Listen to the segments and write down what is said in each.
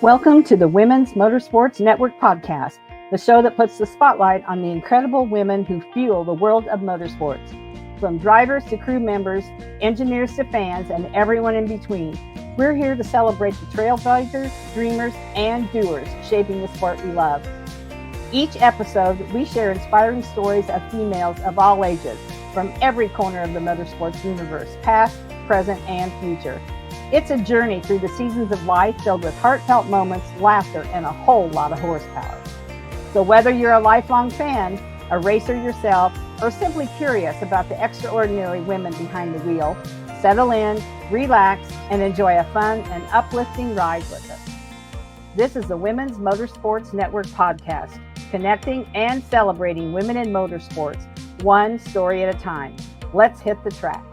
Welcome to the Women's Motorsports Network podcast, the show that puts the spotlight on the incredible women who fuel the world of motorsports. From drivers to crew members, engineers to fans, and everyone in between, we're here to celebrate the trailblazers, dreamers, and doers shaping the sport we love. Each episode, we share inspiring stories of females of all ages from every corner of the motorsports universe, past, present, and future. It's a journey through the seasons of life filled with heartfelt moments, laughter, and a whole lot of horsepower. So whether you're a lifelong fan, a racer yourself, or simply curious about the extraordinary women behind the wheel, settle in, relax, and enjoy a fun and uplifting ride with us. This is the Women's Motorsports Network podcast, connecting and celebrating women in motorsports, one story at a time. Let's hit the track.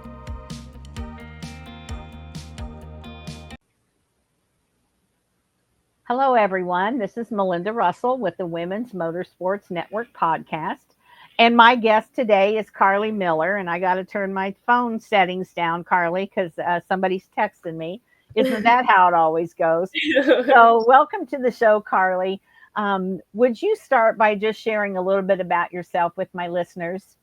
Hello, everyone. This is Melinda Russell with the Women's Motorsports Network podcast. And my guest today is Karley Miller. And I got to turn my phone settings down, Karley, because somebody's texting me. Isn't that how it always goes? So welcome to the show, Karley. Would you start by just sharing a little bit about yourself with my listeners?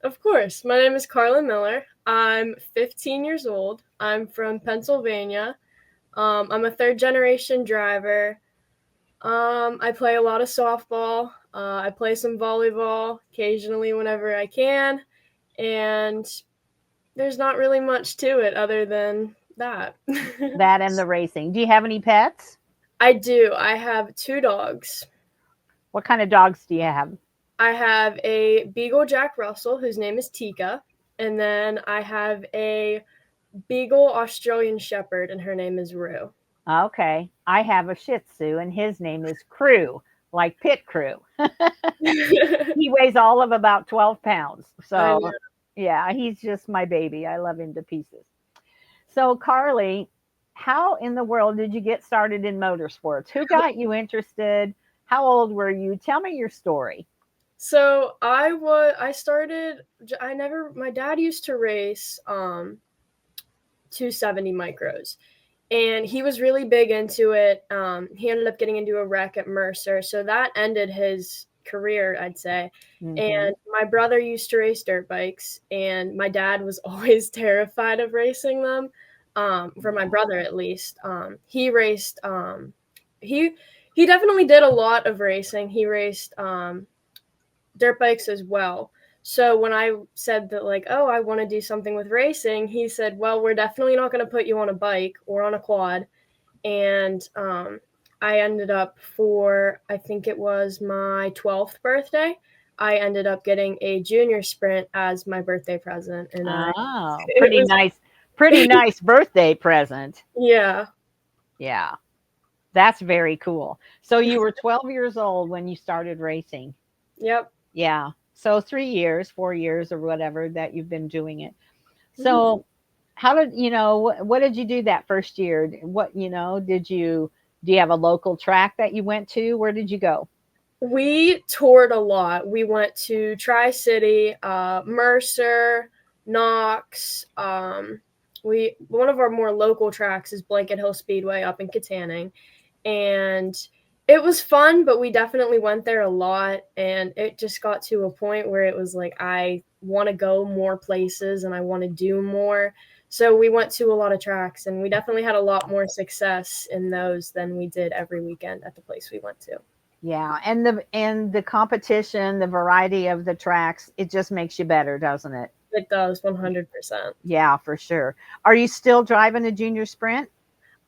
Of course. My name is Karley Miller. I'm 15 years old. I'm from Pennsylvania. I'm a third-generation driver. I play a lot of softball. I play some volleyball occasionally whenever I can. And there's not really much to it other than that. That and the racing. Do you have any pets? I do. I have 2 dogs. What kind of dogs do you have? I have a Beagle Jack Russell, whose name is Tika. And then I have a Beagle Australian Shepherd, and her name is Rue. Okay. I have a Shih Tzu, and his name is Crew, like Pit Crew. He weighs all of about 12 pounds. So, yeah, he's just my baby. I love him to pieces. So, Karley, how in the world did you get started in motorsports? Who got you interested? How old were you? Tell me your story. So, my dad used to race 270 micros, and he was really big into it. He ended up getting into a wreck at Mercer, so that ended his career, I'd say. Mm-hmm. And my brother used to race dirt bikes, and my dad was always terrified of racing them. For my brother, at least, he raced. He definitely did a lot of racing. He raced dirt bikes as well. So when I said that, like, oh, I want to do something with racing, he said, well, we're definitely not going to put you on a bike or on a quad. And I ended up I think it was my 12th birthday, I ended up getting a junior sprint as my birthday present. And pretty nice birthday present. Yeah. Yeah. That's very cool. So you were 12 years old when you started racing. Yep. Yeah. So 3 years, 4 years or whatever that you've been doing it. So how did, what did you do that first year? What, do you have a local track that you went to? Where did you go? We toured a lot. We went to Tri-City, Mercer, Knox. One of our more local tracks is Blanket Hill Speedway up in Katanning. And it was fun, but we definitely went there a lot, and it just got to a point where it was like, I want to go more places and I want to do more. So we went to a lot of tracks, and we definitely had a lot more success in those than we did every weekend at the place we went to. Yeah, and the competition, the variety of the tracks, it just makes you better, doesn't it? It does, 100%. Yeah, for sure. Are you still driving a junior sprint?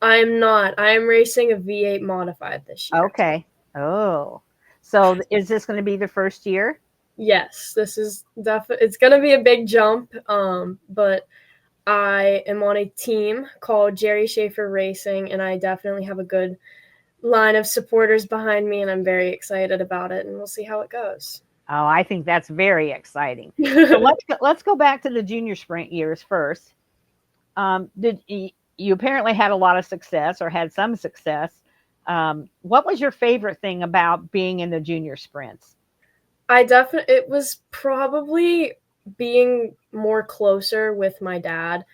I'm not. I am racing a V8 modified this year. Okay. Oh, so is this going to be the first year? Yes, this is it's going to be a big jump. But I am on a team called Jerry Schaefer Racing, and I definitely have a good line of supporters behind me, and I'm very excited about it, and we'll see how it goes. Oh, I think that's very exciting. So let's go back to the junior sprint years first. You apparently had a lot of success or had some success. What was your favorite thing about being in the junior sprints? It was probably being more closer with my dad.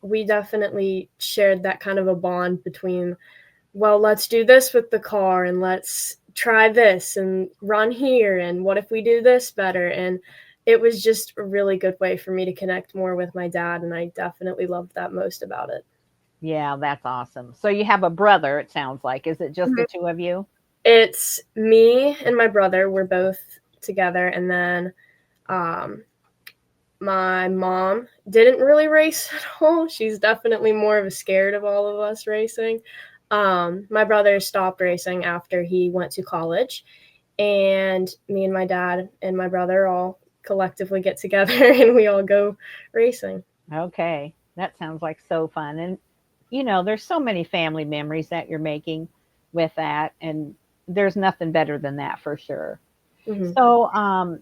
We definitely shared that kind of a bond between well, let's do this with the car and let's try this and run here. And what if we do this better? And it was just a really good way for me to connect more with my dad. And I definitely loved that most about it. Yeah, that's awesome. So you have a brother, it sounds like. Is it just the two of you? It's me and my brother. We're both together. And then my mom didn't really race at all. She's definitely more of a scared of all of us racing. My brother stopped racing after he went to college, and me and my dad and my brother all collectively get together and we all go racing. Okay. That sounds like so fun. And, there's so many family memories that you're making with that. And there's nothing better than that for sure. Mm-hmm. So,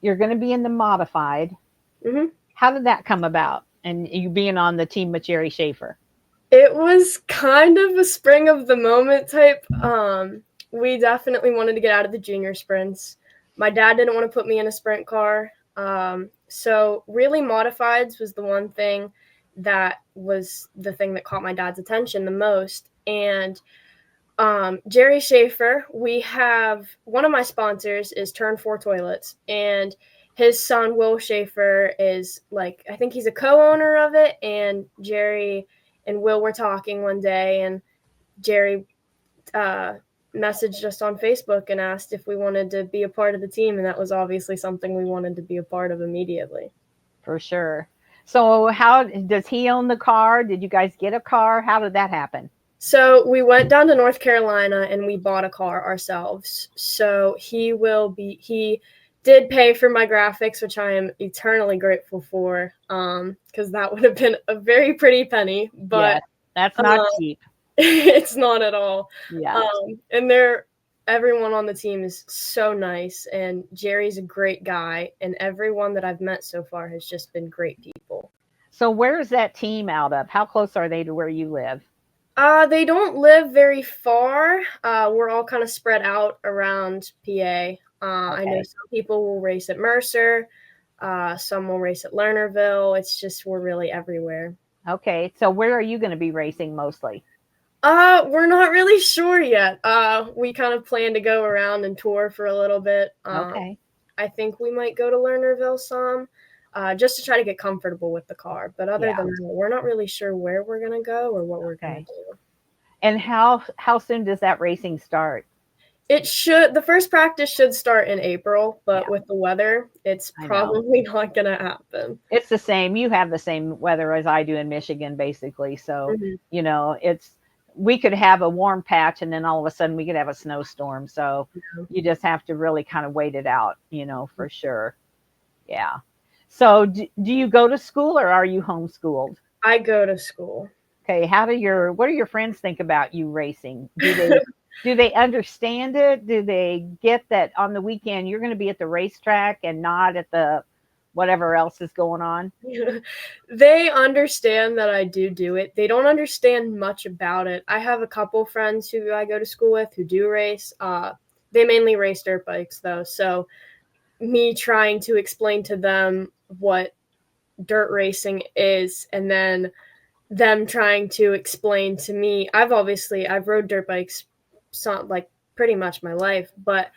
you're going to be in the modified. Mm-hmm. How did that come about? And you being on the team with Jerry Schaefer? It was kind of a spring of the moment type. We definitely wanted to get out of the junior sprints. My dad didn't want to put me in a sprint car. So really modifieds was the one thing that was the thing that caught my dad's attention the most. And Jerry Schaefer, we have one of my sponsors is Turn 4 Toilets, and his son Will Schaefer is like, I think he's a co-owner of it. And Jerry and Will were talking one day, and Jerry messaged us on Facebook and asked if we wanted to be a part of the team, and that was obviously something we wanted to be a part of immediately. For sure. So how does he own the car? Did you guys get a car? How did that happen? So we went down to North Carolina and we bought a car ourselves. So he did pay for my graphics, which I am eternally grateful for, because that would have been a very pretty penny, but that's not cheap. It's not at all. Yeah. And everyone on the team is so nice, and Jerry's a great guy, and everyone that I've met so far has just been great people. So where's that team out of? How close are they to where you live? They don't live very far. We're all kind of spread out around PA. Okay. I know some people will race at Mercer. Some will race at Lernerville. It's just, we're really everywhere. Okay. So where are you going to be racing mostly? We're not really sure yet. We kind of plan to go around and tour for a little bit. Okay. I think we might go to Lernerville some. Just to try to get comfortable with the car. But other than that, we're not really sure where we're going to go or what we're going to do. And how soon does that racing start? The first practice should start in April, but with the weather, it's probably not going to happen. It's the same. You have the same weather as I do in Michigan, basically. So, we could have a warm patch and then all of a sudden we could have a snowstorm. So you just have to really kind of wait it out, for sure. Yeah. So do you go to school or are you homeschooled? I go to school. Okay. What do your friends think about you racing? Do they understand it? Do they get that on the weekend you're going to be at the racetrack and not at the whatever else is going on? They understand that I do it. They don't understand much about it. I have a couple friends who I go to school with who do race. They mainly race dirt bikes though. So me trying to explain to them what dirt racing is and then them trying to explain to me, I've rode dirt bikes pretty much my life, but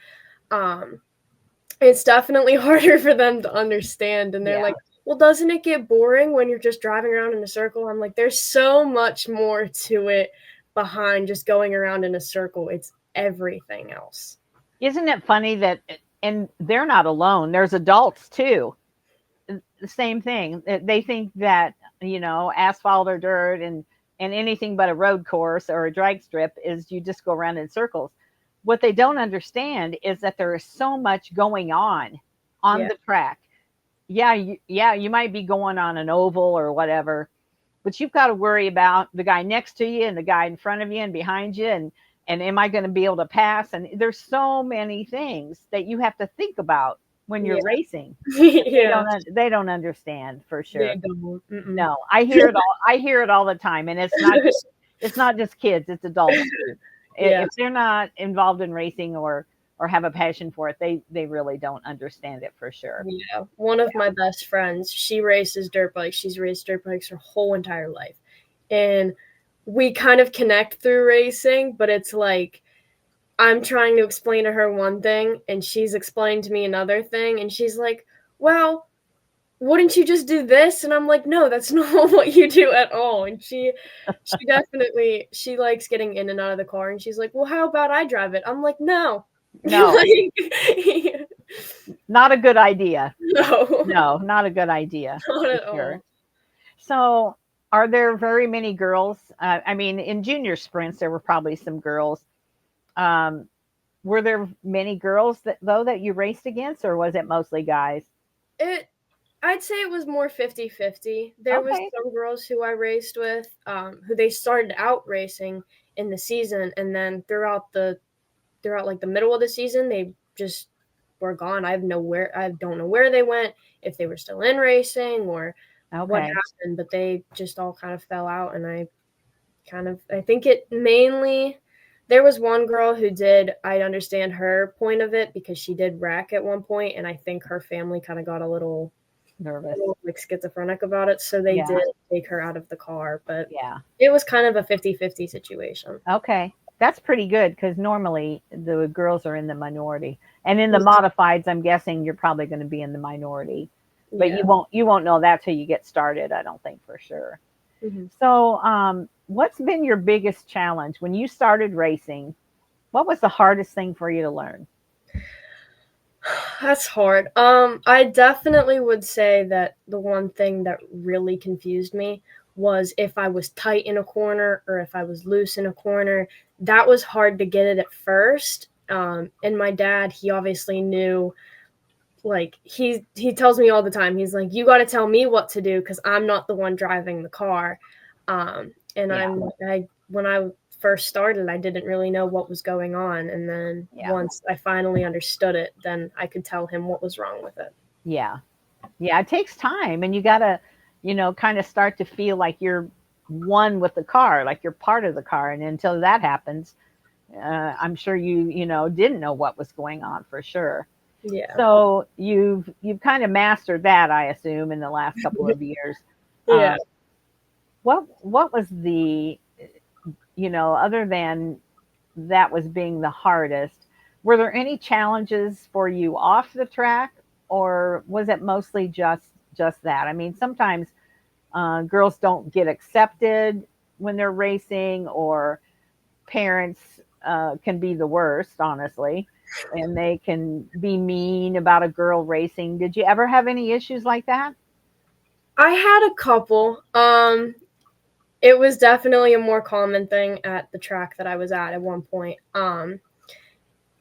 it's definitely harder for them to understand. And they're like, well, doesn't it get boring when you're just driving around in a circle? I'm like, there's so much more to it behind just going around in a circle. It's everything else. Isn't it funny that, and they're not alone, there's adults too. The same thing. They think that, asphalt or dirt and anything but a road course or a drag strip is you just go around in circles. What they don't understand is that there is so much going on the track. You might be going on an oval or whatever, but you've got to worry about the guy next to you and the guy in front of you and behind you and am I going to be able to pass? And there's so many things that you have to think about when you're racing. They don't understand for sure. No, I hear it all. I hear it all the time, and it's not just kids; it's adults too. If they're not involved in racing or have a passion for it, they really don't understand it for sure. Yeah, one of my best friends, she races dirt bikes. She's raced dirt bikes her whole entire life, and we kind of connect through racing, but it's like I'm trying to explain to her one thing and she's explaining to me another thing, and she's like, well, wouldn't you just do this? And I'm like, no, that's not what you do at all. And she definitely, she likes getting in and out of the car, and she's like, well, how about I drive it? I'm like, no. No, Like, not a good idea. no, No, not a good idea not for at sure. all. So, are there very many girls? I mean, in junior sprints, there were probably some girls. Um, were there many girls that you raced against, or was it mostly guys? It I'd say it was more 50-50. There was Okay, some girls who I raced with, who they started out racing in the season, and then throughout like the middle of the season, they just were gone. I don't know where they went, if they were still in racing or what okay, happened, but they just all kind of fell out, and I think it mainly there was one girl who did I understand her point of it because she did wreck at one point, and I think her family kind of got a nervous. little like schizophrenic about it, so they Yeah, did take her out of the car, but yeah. it was kind of a 50-50 situation. Okay, that's pretty good because normally the girls are in the minority, and in the modifieds, I'm guessing you're probably going to be in the minority, but Yeah. you won't know that till you get started. I don't think for sure. Hmm. So, what's been your biggest challenge when you started racing? What was the hardest thing for you to learn? That's hard. I definitely would say that the one thing that really confused me was if I was tight in a corner or if I was loose in a corner. That was hard to get it at first. And my dad, he obviously knew. Like he tells me all the time. He's like, "You got to tell me what to do because I'm not the one driving the car." And Yeah, I when I first started, I didn't really know what was going on, and then yeah, once I finally understood it, then I could tell him what was wrong with it. yeah, yeah. It takes time, and you gotta, kind of start to feel like you're one with the car, like you're part of the car. And until that happens, I'm sure you didn't know what was going on for sure. Yeah. So you've kind of mastered that, I assume, in the last couple of years. Yeah. Um, what was other than that was being the hardest, were there any challenges for you off the track, or was it mostly just that? I mean, sometimes girls don't get accepted when they're racing, or parents can be the worst, honestly, and they can be mean about a girl racing. Did you ever have any issues like that? I had a couple. It was definitely a more common thing at the track that I was at one point.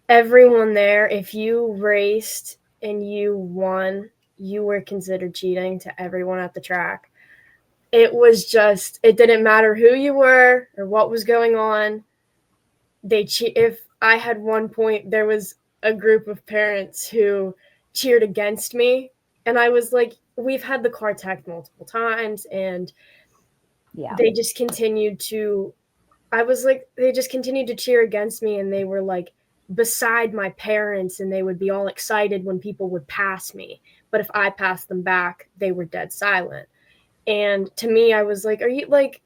Everyone there, if you raced and you won, you were considered cheating to everyone at the track. It was just, it didn't matter who you were or what was going on. If I had one point, there was a group of parents who cheered against me, and I was like, we've had the car tagged multiple times, and Yeah, they just continued to I was like, they just continued to cheer against me, and they were like beside my parents, and they would be all excited when people would pass me. But if I passed them back, they were dead silent. And to me, I was like, are you like,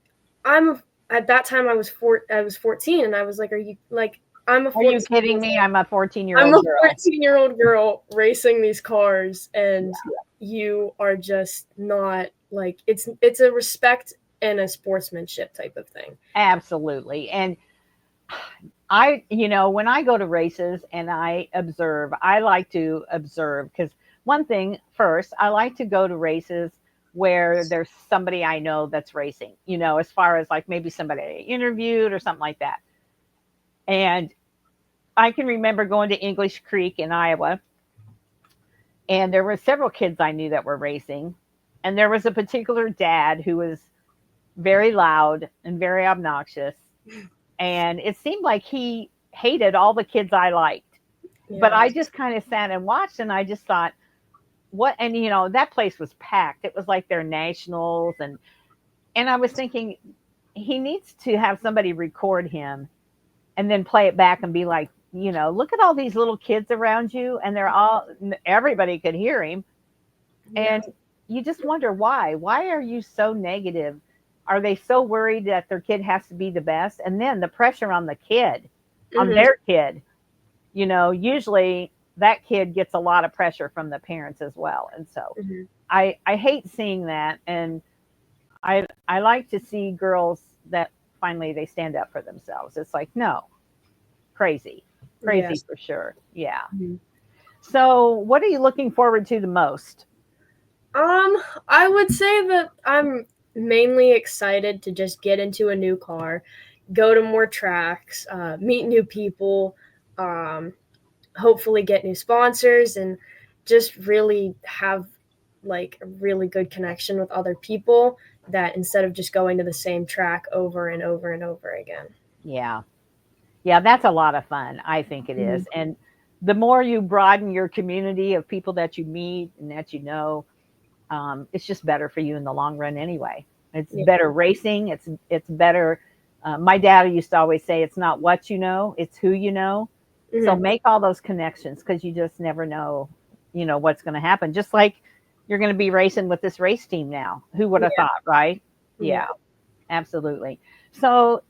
I'm at that time I was 14, and I was like, are you like, I'm a are you 14 kidding me? I'm a 14-year-old I'm old a girl. 14-year-old girl racing these cars, and you are just not like it's a respect and a sportsmanship type of thing. Absolutely. And when I go to races and I like to observe because one thing first, I like to go to races where there's somebody I know that's racing, as far as like maybe somebody I interviewed or something like that. And I can remember going to English Creek in Iowa, and there were several kids I knew that were racing. And there was a particular dad who was very loud and very obnoxious. And it seemed like he hated all the kids I liked. But Yeah. I just kind of sat and watched, and I just thought, what? And that place was packed. It was like their nationals, and I was thinking he needs to have somebody record him and then play it back and be like, look at all these little kids around you, and everybody could hear him, Yeah. and you just wonder why. Why are you so negative are they so worried that their kid has to be the best? And then the pressure on the kid, on Mm-hmm. their kid, usually that kid gets a lot of pressure from the parents as well. And so Mm-hmm. I hate seeing that. And I like to see girls that finally they stand up for themselves. It's like, no, crazy, crazy Yes. for sure. Yeah. Mhm. So what are you looking forward to the most? I would say that I'm mainly excited to just get into a new car, go to more tracks, meet new people, um, hopefully get new sponsors, and just really have like a really good connection with other people that instead of just going to the same track over and over and over again. Yeah. Yeah, that's a lot of fun. I think it Mm-hmm. is. And the more you broaden your community of people that you meet and that it's just better for you in the long run anyway. It's Yeah. better racing. It's better. My dad used to always say, "It's not what you know, it's who you know." So Mm-hmm. make all those connections because you just never know, what's going to happen. Just like you're going to be racing with this race team now. Who would have Yeah. thought, right? Yeah. Yeah, absolutely. So,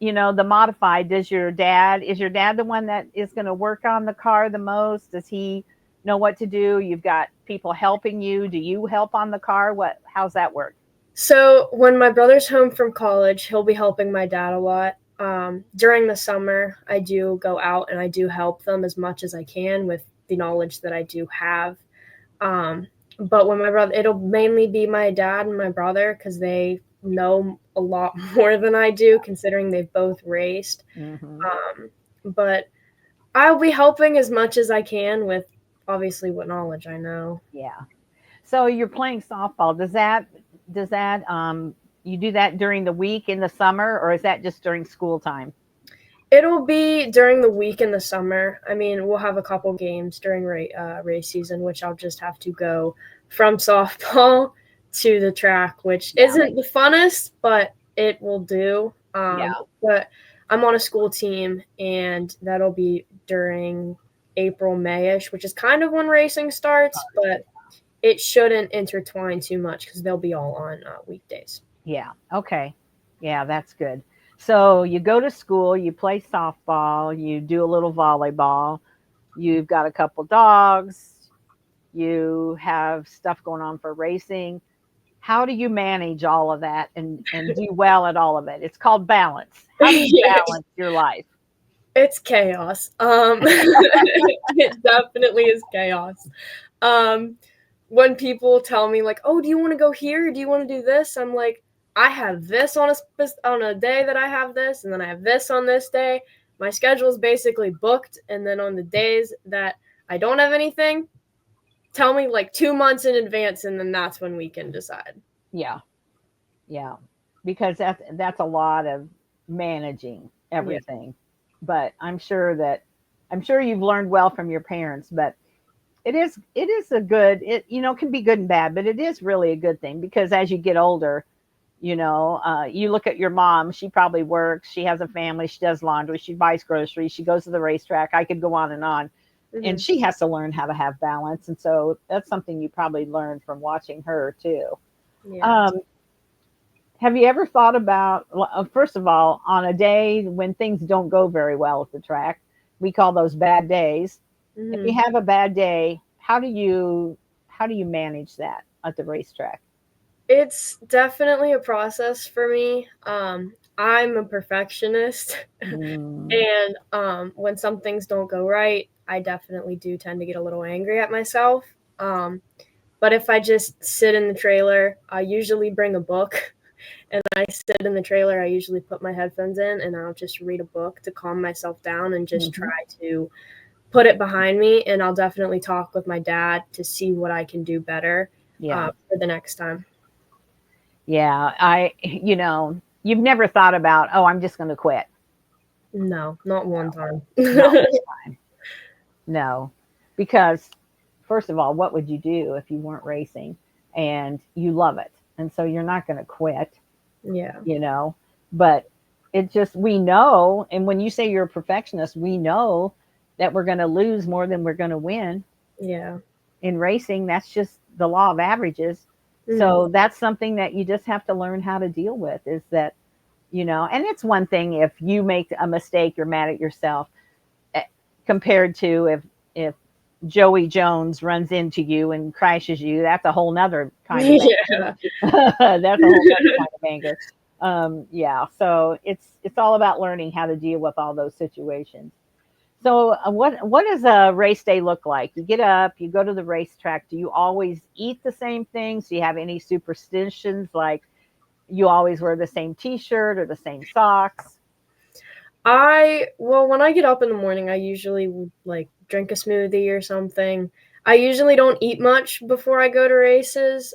the modified, is your dad the one that is going to work on the car the most? Does he know what to do? You've got people helping you. Do you help on the car? How's that work? So when my brother's home from college, he'll be helping my dad a lot. During the summer, I do go out and I do help them as much as I can with the knowledge that I do have. Um, but when my brother, it'll mainly be my dad and my brother because they know a lot more than I do, considering they've both raced. Hmm. But I'll be helping as much as I can with obviously what knowledge I know. Yeah. So you're playing softball. Does that you do that during the week in the summer, or is that just during school time? It'll be during the week in the summer. I mean, we'll have a couple games during race season, which I'll just have to go from softball to the track, which Yeah. isn't the funnest, but it will do. Yeah. But I'm on a school team, and that'll be during April, Mayish, which is kind of when racing starts, but it shouldn't intertwine too much because they'll be all on weekdays. Yeah. Okay. Yeah, that's good. So you go to school, you play softball, you do a little volleyball, you've got a couple dogs, you have stuff going on for racing. How do you manage all of that and do well at all of it? It's called balance. How do you balance your life? It's chaos. It definitely is chaos. Um, when people tell me like, "Oh, do you want to go here? Do you want to do this?" I'm like, "I have this on a day that I have this, and then I have this on this day." My schedule is basically booked, and then on the days that I don't have anything, tell me like 2 months in advance, and then that's when we can decide. Yeah. Yeah, because that's a lot of managing Yeah. everything. But I'm sure you've learned well from your parents, but it is a good it can be good and bad, but it is really a good thing because as you get older, you look at your mom, she probably works, she has a family, she does laundry, she buys groceries, she goes to the racetrack. I could go on and on. And Mm-hmm. she has to learn how to have balance. And so that's something you probably learned from watching her too. Yeah. Um, have you ever thought about, first of all, on a day when things don't go very well at the track, we call those bad days. If you Mm-hmm. have a bad day, how do you manage that at the racetrack? It's definitely a process for me. I'm a perfectionist, Mm, and when some things don't go right, I definitely do tend to get a little angry at myself. Um, but if I just sit in the trailer, I usually bring a book, and I sit in the trailer. I usually put my headphones in, and I'll just read a book to calm myself down and just mhm. try to put it behind me. And I'll definitely talk with my dad to see what I can do better Yeah, for the next time. yeah. You've never thought about, oh, I'm just going to quit. No, not one time. Not one time. No, because first of all, what would you do if you weren't racing and you love it? And so you're not going to quit, Yeah, you know. But it just we know, and when you say you're a perfectionist, we know that we're going to lose more than we're going to win yeah, in racing. That's just the law of averages. So that's something that you just have to learn how to deal with, is that, and it's one thing if you make a mistake, you're mad at yourself, compared to if Joey Jones runs into you and crashes you. That's a whole nother kind of anger. That's a whole other kind of anger. Yeah, so it's all about learning how to deal with all those situations. So, what does a race day look like? You get up, you go to the racetrack. Do you always eat the same things? Do you have any superstitions, like you always wear the same T-shirt or the same socks? Well, when I get up in the morning, I usually like drink a smoothie or something. I usually don't eat much before I go to races.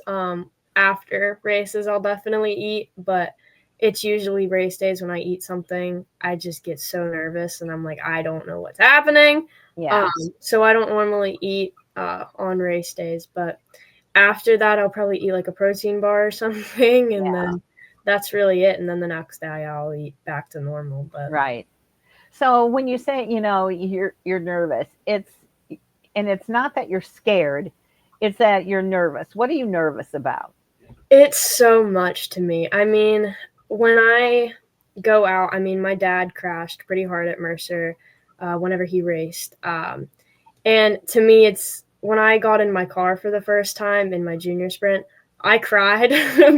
After races, I'll definitely eat, but it's usually race days when I eat something. I just get so nervous and I'm like, I don't know what's happening. Yeah. So I don't normally eat on race days, but after that, I'll probably eat like a protein bar or something, and then that's really it. And then the next day, I'll eat back to normal. But Right. So when you say, you're nervous, it's not that you're scared, it's that you're nervous. What are you nervous about? it's so much to me. I mean, when I go out, I mean, my dad crashed pretty hard at Mercer whenever he raced. And to me, it's when I got in my car for the first time in my junior sprint, I cried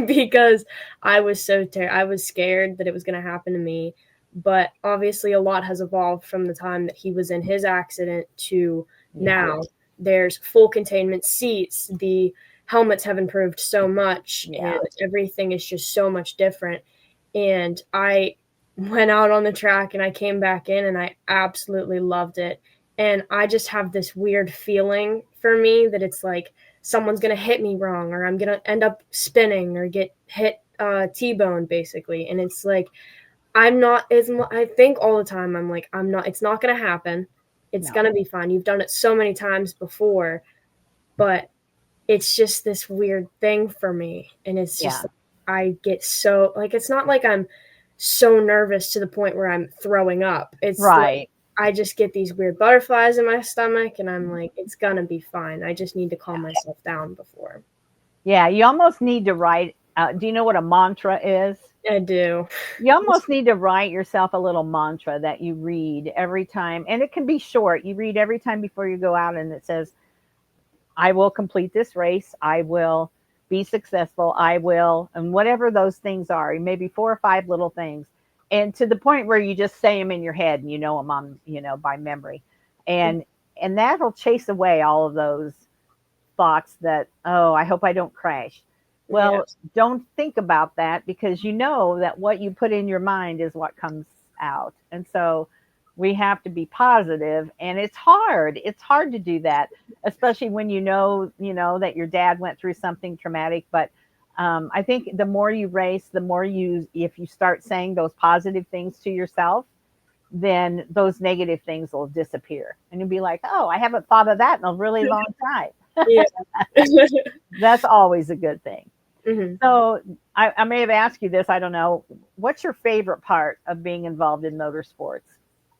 because I was I was scared that it was going to happen to me. But obviously, a lot has evolved from the time that he was in his accident to now. There's full containment seats. The helmets have improved so much, and everything is just so much different. And I went out on the track and I came back in and I absolutely loved it. And I just have this weird feeling for me that it's like someone's going to hit me wrong, or I'm going to end up spinning or get hit T-bone basically. And it's like, I think all the time, it's not going to happen. It's going to be fine. You've done it so many times before, but it's just this weird thing for me. And it's just, I get so, like, it's not like I'm so nervous to the point where I'm throwing up. It's right. I just get these weird butterflies in my stomach, and I'm like, it's going to be fine. I just need to calm myself down before. Yeah, you almost need to write. Do you know what a mantra is? I do. You almost need to write yourself a little mantra that you read every time. And it can be short. You read every time before you go out, and it says, I will complete this race. I will be successful. I will, and whatever those things are, maybe 4 or 5 little things. And to the point where you just say them in your head and you know them on, by memory. And that'll chase away all of those thoughts that, oh, I hope I don't crash. Well, don't think about that, because you know that what you put in your mind is what comes out. And so we have to be positive, and it's hard. It's hard to do that, especially when you know that your dad went through something traumatic. But I think the more you race, the more if you start saying those positive things to yourself, then those negative things will disappear. And you'll be like, oh, I haven't thought of that in a really long time. That's always a good thing. Mm-hmm. So I may have asked you this, I don't know. What's your favorite part of being involved in motorsports?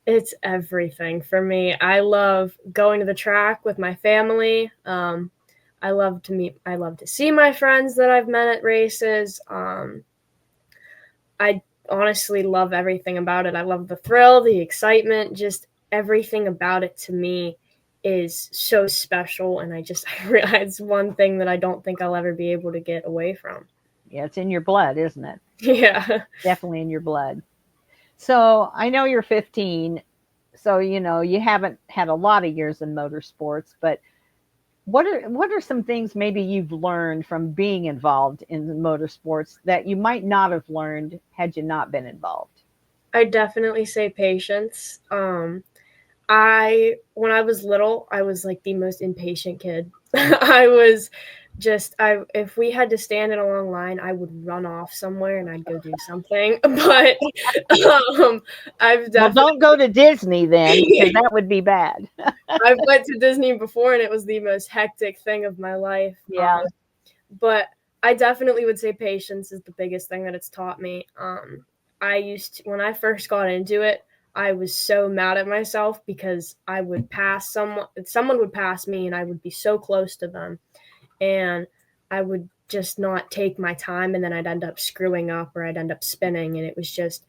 It's everything for me. I love going to the track with my family. I love to see my friends that I've met at races. I honestly love everything about it. I love the thrill, the excitement, just everything about it to me is so special. And I realize one thing that I don't think I'll ever be able to get away from. Yeah, it's in your blood, isn't it? Yeah. Definitely in your blood. So I know you're 15, so you haven't had a lot of years in motorsports, but what are some things maybe you've learned from being involved in the motorsports that you might not have learned had you not been involved? I definitely say patience. When I was little, I was like the most impatient kid. I was if we had to stand in a long line, I would run off somewhere and I'd go do something. But I've definitely don't go to Disney then, because that would be bad. I've went to Disney before and it was the most hectic thing of my life. Yeah. But I definitely would say patience is the biggest thing that it's taught me. When I first got into it, I was so mad at myself because I would pass someone would pass me and I would be so close to them. And I would just not take my time, and then I'd end up screwing up or I'd end up spinning. And it was just,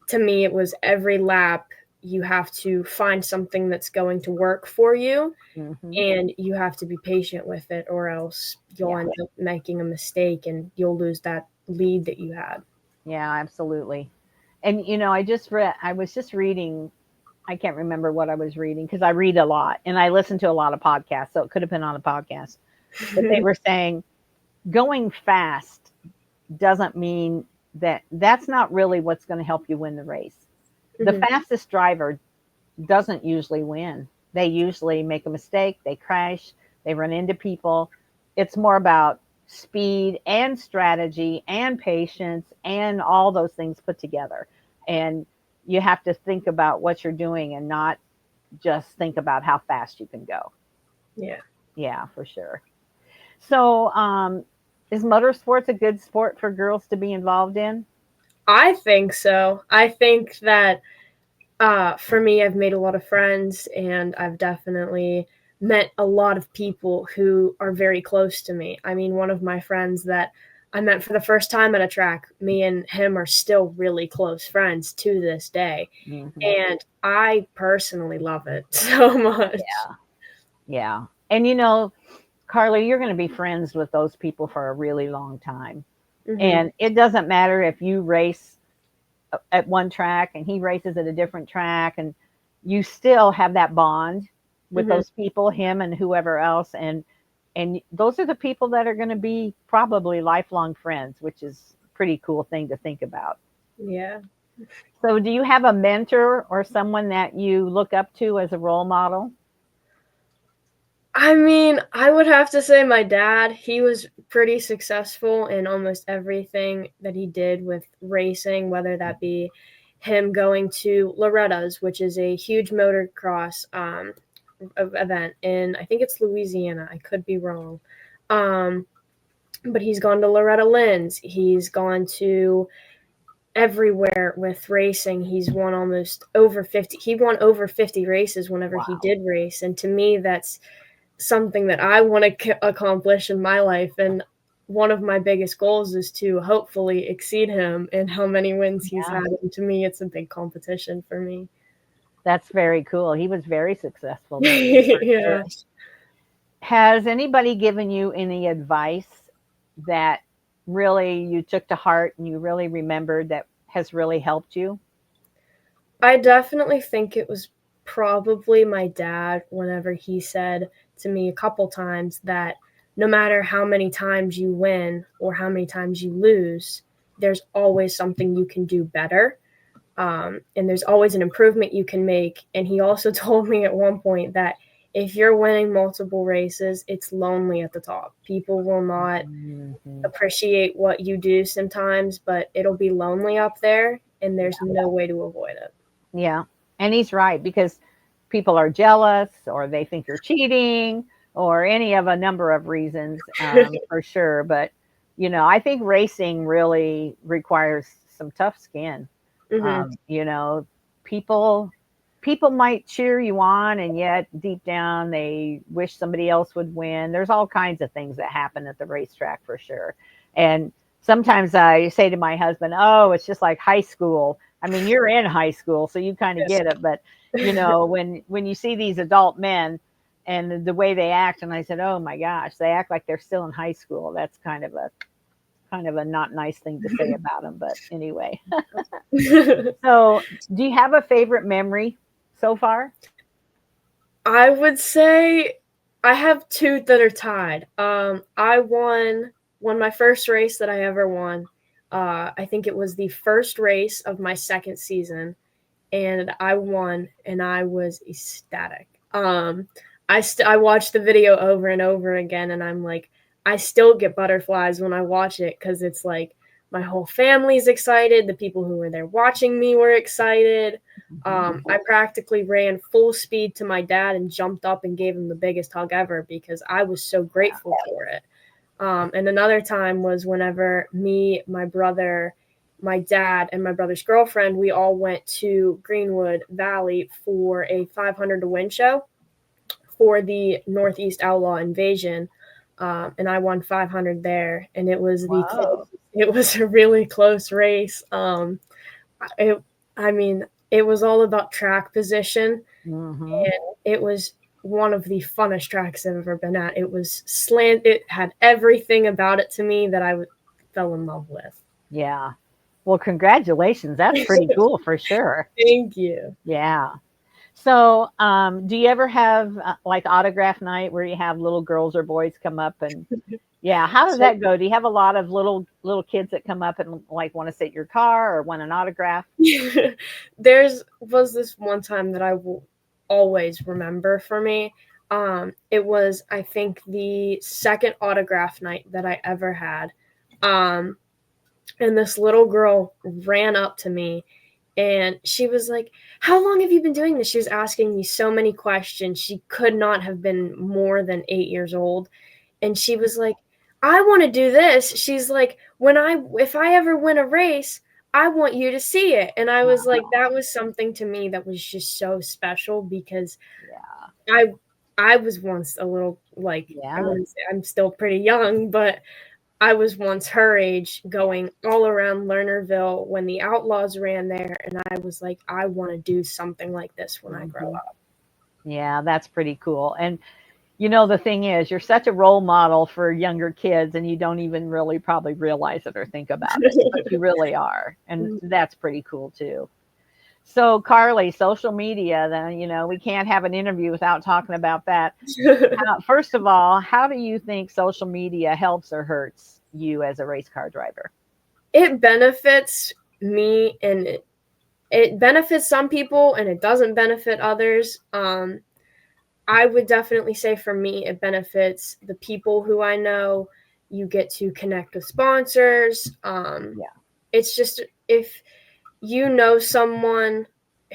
to me, it was every lap you have to find something that's going to work for you, and you have to be patient with it, or else you'll end up making a mistake and you'll lose that lead that you had. Yeah, absolutely. And I was just reading, I can't remember what I was reading because I read a lot and I listen to a lot of podcasts, so it could have been on a podcast. But they were saying going fast doesn't mean that's not really what's going to help you win the race. The fastest driver doesn't usually win. They usually make a mistake, they crash, they run into people. It's more about speed and strategy and patience and all those things put together. And you have to think about what you're doing and not just think about how fast you can go. Yeah. Yeah, for sure. So, is motorsports a good sport for girls to be involved in? I think so. I think that for me, I've made a lot of friends, and I've definitely met a lot of people who are very close to me. I mean, one of my friends that I met for the first time at a track, me and him are still really close friends to this day. And I personally love it so much. Yeah. Yeah. And Karley, you're going to be friends with those people for a really long time. And it doesn't matter if you race at one track and he races at a different track, and you still have that bond with those people, him and whoever else. And those are the people that are going to be probably lifelong friends, which is a pretty cool thing to think about. Yeah. So do you have a mentor or someone that you look up to as a role model? I mean, I would have to say my dad. He was pretty successful in almost everything that he did with racing, whether that be him going to Loretta's, which is a huge motocross event in, I think it's Louisiana. I could be wrong. But he's gone to Loretta Lynn's. He's gone to everywhere with racing. He's won almost over 50. He won over 50 races whenever he did race. And to me, that's something that I want to accomplish in my life. And one of my biggest goals is to hopefully exceed him in how many wins he's had. And to me, it's a big competition for me. That's very cool. He was very successful. Yeah. Has anybody given you any advice that really you took to heart and you really remembered that has really helped you? I definitely think it was probably my dad whenever he said to me a couple times that no matter how many times you win or how many times you lose, there's always something you can do better. And there's always an improvement you can make. And he also told me at one point that if you're winning multiple races, it's lonely at the top. People will not appreciate what you do sometimes, but it'll be lonely up there, and there's no way to avoid it. Yeah. And he's right, because people are jealous or they think you're cheating or any of a number of reasons, for sure. But, I think racing really requires some tough skin. People might cheer you on, and yet deep down they wish somebody else would win. There's all kinds of things that happen at the racetrack for sure. And sometimes I say to my husband, "Oh, it's just like high school." I mean, you're in high school, so you kind of get it. But when you see these adult men and the way they act, and I said, "Oh my gosh, they act like they're still in high school." That's kind of a not nice thing to say about them. But anyway, so do you have a favorite memory so far? I would say I have two that are tied. I won my first race that I ever won. I think it was the first race of my second season, and I won, and I was ecstatic. I watched the video over and over again, and I'm like, I still get butterflies when I watch it, because it's like my whole family's excited. The people who were there watching me were excited. I practically ran full speed to my dad and jumped up and gave him the biggest hug ever, because I was so grateful for it. And another time was whenever me, my brother, my dad, and my brother's girlfriend, we all went to Greenwood Valley for a 500 to win show for the Northeast Outlaw Invasion. and I won 500 there, and it was Wow. it was a really close race. It, I mean, it was all about track position, Mm-hmm. and it was one of the funnest tracks I've ever been at. It was slant. It had everything about it to me that fell in love with. Yeah. Well, congratulations. That's pretty cool for sure. Thank you. Yeah. So, do you ever have like autograph night where you have little girls or boys come up and yeah, how does So that go? Do you have a lot of little kids that come up and like want to sit in your car or want an autograph? There's was this one time that I will always remember for me. It was, I think, the second autograph night that I ever had. Um, and this little girl ran up to me and she was like, "How long have you been doing this?" She was asking me so many questions. She could not have been more than 8 years old. And she was like, "I want to do this." She's like, if I ever win a race, I want you to see it." And I was like, Wow. that was something to me that was just so special because Yeah. I I was once a little, like, I Yeah. wouldn't say I'm still pretty young, but I was once her age going all around Lernerville when the Outlaws ran there, and I was like, I want to do something like this when I grow Hmm. up. Yeah, that's pretty cool. And the thing is, you're such a role model for younger kids, and you don't even really probably realize it or think about it, but you really are. And that's pretty cool too. So, Karley, social media, then, we can't have an interview without talking about that. First of all, how do you think social media helps or hurts you as a race car driver? It benefits me, and it benefits some people and it doesn't benefit others. I would definitely say for me, it benefits the people who I know. You get to connect with sponsors. Yeah. It's just, if you know someone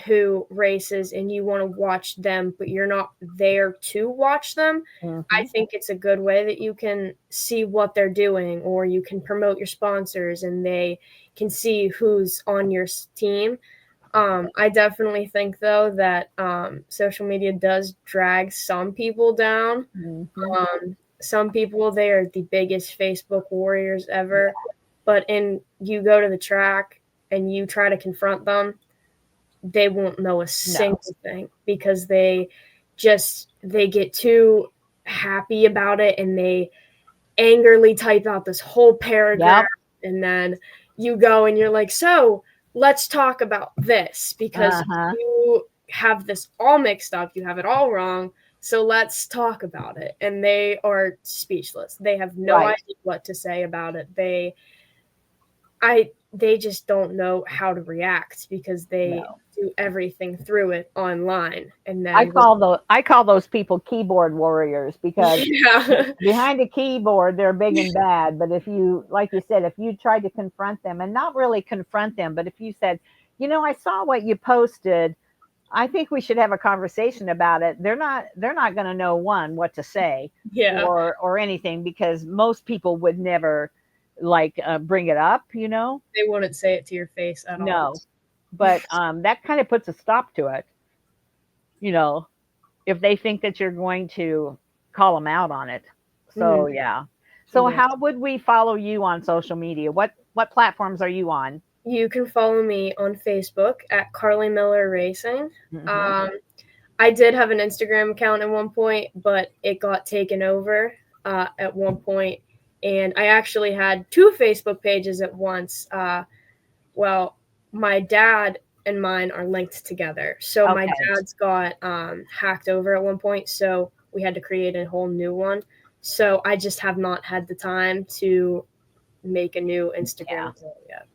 who races and you want to watch them, but you're not there to watch them, I Hmm. think it's a good way that you can see what they're doing, or you can promote your sponsors and they can see who's on your team. I definitely think, though, that social media does drag some people down. Hmm. Some people, they are the biggest Facebook warriors ever, but you go to the track and you try to confront them, they won't know a No. single thing because they get too happy about it and they angrily type out this whole paragraph, Yep. and then you go and you're like, "So let's talk about this because Uh-huh. you have this all mixed up, you have it all wrong, so let's talk about it." And they are speechless. They have no Right. idea what to say about it. They just don't know how to react because they No. do everything through it online. And I then call those I call those people keyboard warriors because yeah. behind a keyboard they're big and bad. But if you, like you said, if you tried to confront them and not really confront them, but if you said, I saw what you posted, I think we should have a conversation about it. They're not going to know one what to say Yeah. or anything because most people would never like bring it up. They wouldn't say it to your face at all. No, but that kind of puts a stop to it. You know, if they think that you're going to call them out on it. So Mhm. yeah. So Yeah. how would we follow you on social media? What platforms are you on? You can follow me on Facebook at Karley Miller Racing. Hmm. Um, I did have an Instagram account at one point, but it got taken over at one point, and I actually had two Facebook pages at once. Well, my dad and mine are linked together, so my Okay. dad's got hacked over at one point, so we had to create a whole new one. So I just have not had the time to make a new Instagram Yeah. account yet.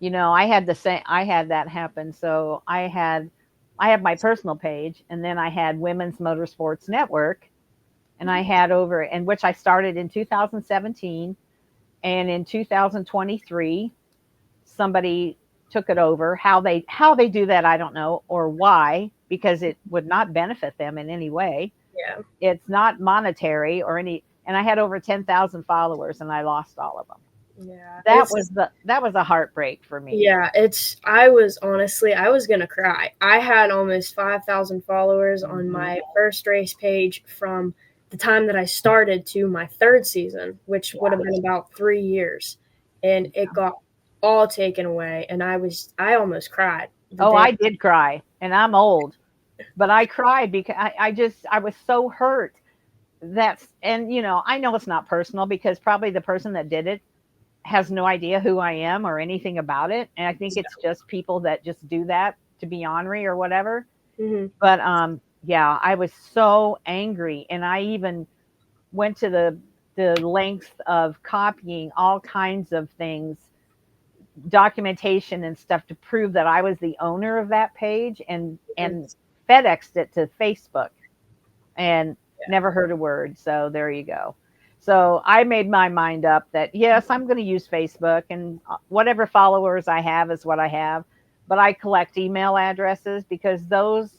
I had the same. I had that happen. So I have my personal page, and then I had Women's Motorsports Network, and I had over, and which I started in 2017, and in 2023, somebody took it over. How they do that, I don't know, or why, because it would not benefit them in any way. Yeah. It's not monetary or any. And I had over 10,000 followers, and I lost all of them. Yeah, That was a heartbreak for me. I was honestly, I was gonna cry. I had almost 5,000 followers on Hmm. my first race page from the time that I started to my third season, which would have been about 3 years, and it got all taken away, and I almost cried. Oh, I did cry, and I'm old, but I cried because I was so hurt. And I know it's not personal because probably the person that did it has no idea who I am or anything about it. And I think it's just people that just do that to be ornery or whatever. Mm-hmm. But yeah, I was so angry, and I even went to the length of copying all kinds of things, documentation and stuff, to prove that I was the owner of that page, and FedExed it to Facebook, and never heard a word. So there you go. So I made my mind up that yes, I'm going to use Facebook, and whatever followers I have is what I have. But I collect email addresses because those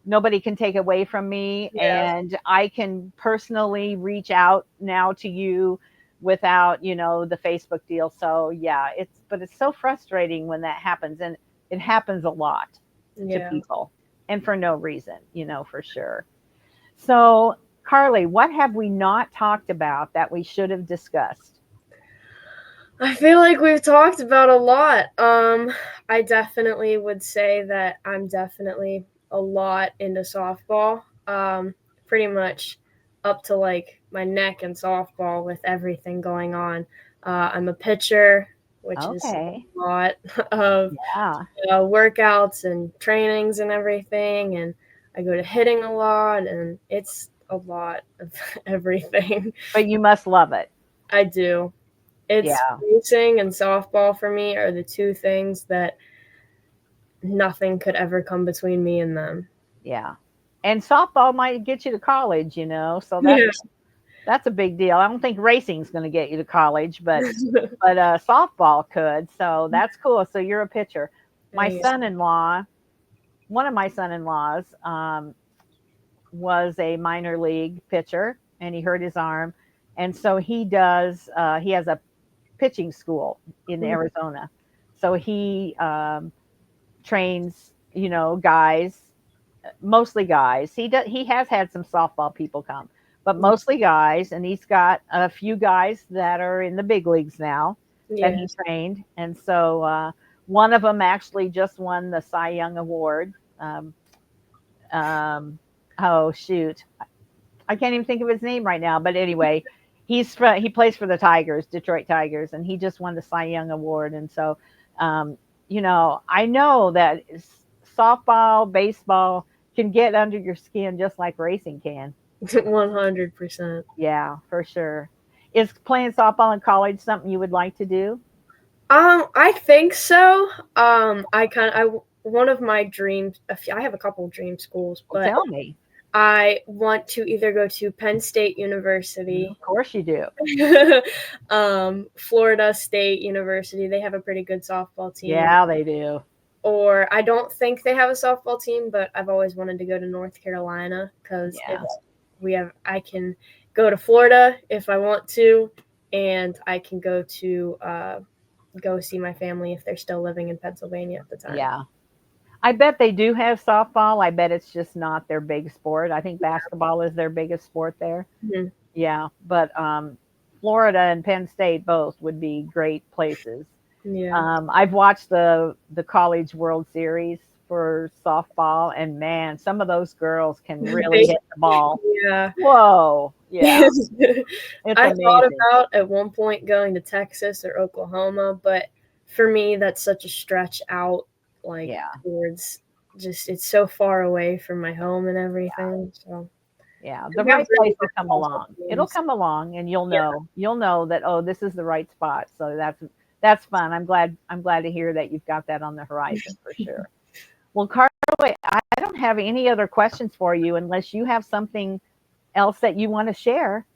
nobody can take away from me, and I can personally reach out now to you without the Facebook deal. So yeah, but it's so frustrating when that happens, and it happens a lot to people, and for no reason, for sure. So Karley, what have we not talked about that we should have discussed? I feel like we've talked about a lot. I definitely would say that I'm definitely a lot into softball. Pretty much up to like my neck in softball with everything going on. I'm a pitcher, which is a lot of workouts and trainings and everything. And I go to hitting a lot, and it's a lot of everything. But you must love it. I do. It's racing and softball for me are the two things that nothing could ever come between me and them. Yeah. And softball might get you to college, so that's a big deal. I don't think racing's going to get you to college, but softball could. So that's cool. So you're a pitcher. My son-in-law, one of my son-in-laws, was a minor league pitcher, and he hurt his arm, and so he has a pitching school in Arizona. So he trains, guys, mostly guys. He has had some softball people come, but mostly guys. And he's got a few guys that are in the big leagues now that he trained. And so one of them actually just won the Cy Young Award. Oh shoot, I can't even think of his name right now. But anyway, he plays for the Tigers, Detroit Tigers, and he just won the Cy Young Award. And so, I know that softball, baseball can get under your skin just like racing can. 100%. Yeah, for sure. Is playing softball in college something you would like to do? I think so. One of my dreams, I have a couple dream schools, but tell me. I want to either go to Penn State University. Of course you do. Florida State University. They have a pretty good softball team. Yeah, they do. Or I don't think they have a softball team, but I've always wanted to go to North Carolina because I can go to Florida if I want to, and I can go to go see my family if they're still living in Pennsylvania at the time. Yeah. I bet they do have softball. I bet it's just not their big sport. I think basketball is their biggest sport there. Mm-hmm. Yeah, but Florida and Penn State both would be great places. Yeah. I've watched the College World Series for softball, and man, some of those girls can really hit the ball. Yeah. Whoa. Yeah. I thought about at one point going to Texas or Oklahoma, but for me, that's such a stretch out. Towards just it's so far away from my home and everything. So the right place will come along. It'll come along, and you'll know that this is the right spot. So that's fun. I'm glad to hear that you've got that on the horizon for sure. Well, Karley, I don't have any other questions for you unless you have something else that you want to share.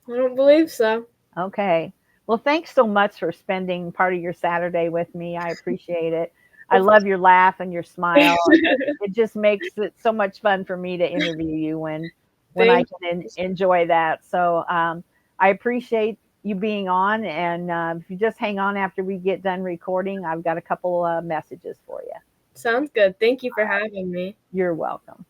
I don't believe so. Okay. Well, thanks so much for spending part of your Saturday with me. I appreciate it. I love your laugh and your smile. It just makes it so much fun for me to interview you when I can enjoy that. So I appreciate you being on. And if you just hang on after we get done recording, I've got a couple messages for you. Sounds good. Thank you for having me. You're welcome.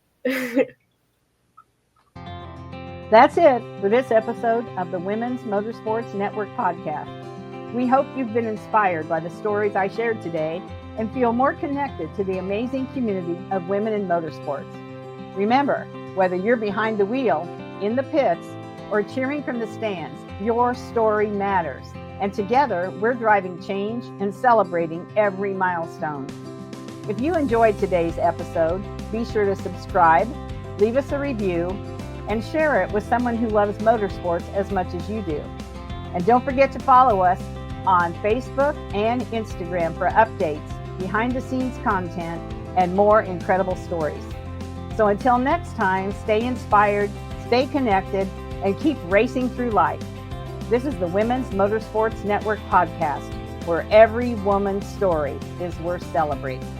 That's it for this episode of the Women's Motorsports Network podcast. We hope you've been inspired by the stories I shared today and feel more connected to the amazing community of women in motorsports. Remember, whether you're behind the wheel, in the pits, or cheering from the stands, your story matters. And together, we're driving change and celebrating every milestone. If you enjoyed today's episode, be sure to subscribe, leave us a review, and share it with someone who loves motorsports as much as you do. And don't forget to follow us on Facebook and Instagram for updates, behind-the-scenes content, and more incredible stories. So until next time, stay inspired, stay connected, and keep racing through life. This is the Women's Motorsports Network podcast, where every woman's story is worth celebrating.